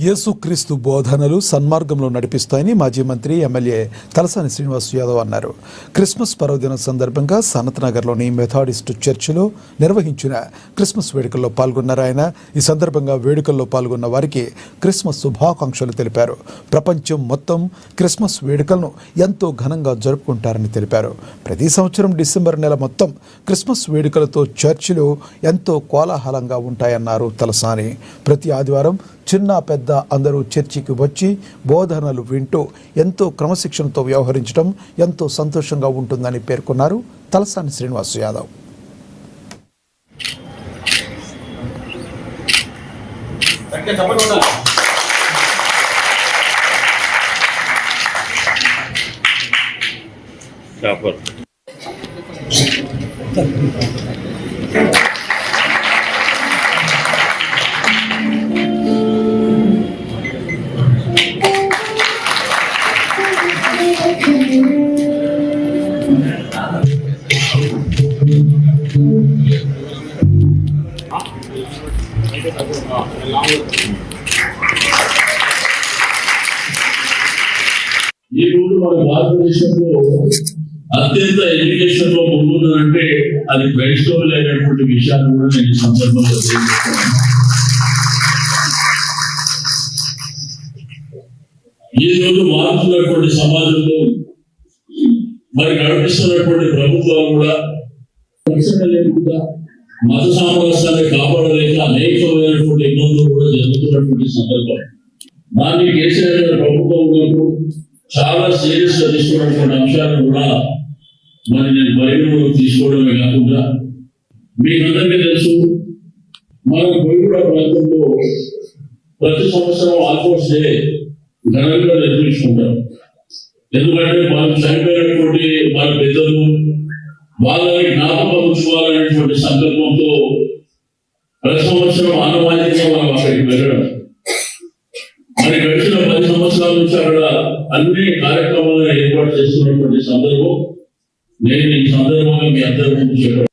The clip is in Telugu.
యేసుక్రీస్తు బోధనలు సన్మార్గంలో నడిపిస్తాయని మాజీ మంత్రి ఎమ్మెల్యే తలసాని శ్రీనివాస్ యాదవ్ అన్నారు. క్రిస్మస్ పర్వదినం సందర్భంగా సనత్ నగర్లోని మెథాడిస్ట్ చర్చిలో నిర్వహించిన క్రిస్మస్ వేడుకల్లో పాల్గొన్నారు ఆయన. ఈ సందర్భంగా వేడుకల్లో పాల్గొన్న వారికి క్రిస్మస్ శుభాకాంక్షలు తెలిపారు. ప్రపంచం మొత్తం క్రిస్మస్ వేడుకలను ఎంతో ఘనంగా జరుపుకుంటారని తెలిపారు. ప్రతి సంవత్సరం డిసెంబర్ నెల మొత్తం క్రిస్మస్ వేడుకలతో చర్చిలు ఎంతో కోలాహలంగా ఉంటాయన్నారు తలసాని. ప్రతి ఆదివారం చిన్న పెద్ద అందరూ చర్చికి వచ్చి బోధనలు వింటూ ఎంతో క్రమశిక్షణతో వ్యవహరించడం ఎంతో సంతోషంగా ఉంటుందని పేర్కొన్నారు తలసాని శ్రీనివాస్ యాదవ్. ఈ రోజు మన భారతదేశంలో అత్యంత ఎడ్యుకేషన్ లో ముందుందంటే అది క్రైస్తవులు అయినటువంటి విషయాన్ని కూడా నేను ఈ సందర్భంలో తెలియజేస్తున్నాను. ఈ రోజు మారుతున్నటువంటి సమాజంలో మరి నడిపిస్తున్నటువంటి ప్రభుత్వాలు కూడా రక్షణ లేకుండా మత సామరస్యాన్ని కాపాడలేక అనేకమైనటువంటి ఇబ్బందులు కూడా జరుగుతున్నటువంటి సందర్భం. దాన్ని కేసీఆర్ గారి ప్రభుత్వం ఉన్నప్పుడు చాలా సీరియస్ గా తీసుకున్నటువంటి అంశాలను కూడా మరి నేను పరిగణలోకి తీసుకోవడమే కాకుండా మీకందరికీ తెలుసు, మన కోయిగూడ ప్రాంతంలో ప్రతి సంవత్సరం ఆల్మోస్ట్ డే ఘనంగా నిర్వహించుకుంటారు. ఎందుకంటే వాళ్ళు చనిపోయినటువంటి వాళ్ళ పెద్దలు వాళ్ళని జ్ఞాపకం ఉంచుకోవాలనేటువంటి సంకల్పంతో ప్రతి సంవత్సరం ఆనవాయితీగా మనం అక్కడికి వెళ్ళడం. మరి గడిచిన 10 సంవత్సరాల నుంచి అక్కడ అన్ని కార్యక్రమాలను ఏర్పాటు చేస్తున్నటువంటి సందర్భం నేను ఈ సందర్భంగా మీ అందరి ముందు చెప్పాను.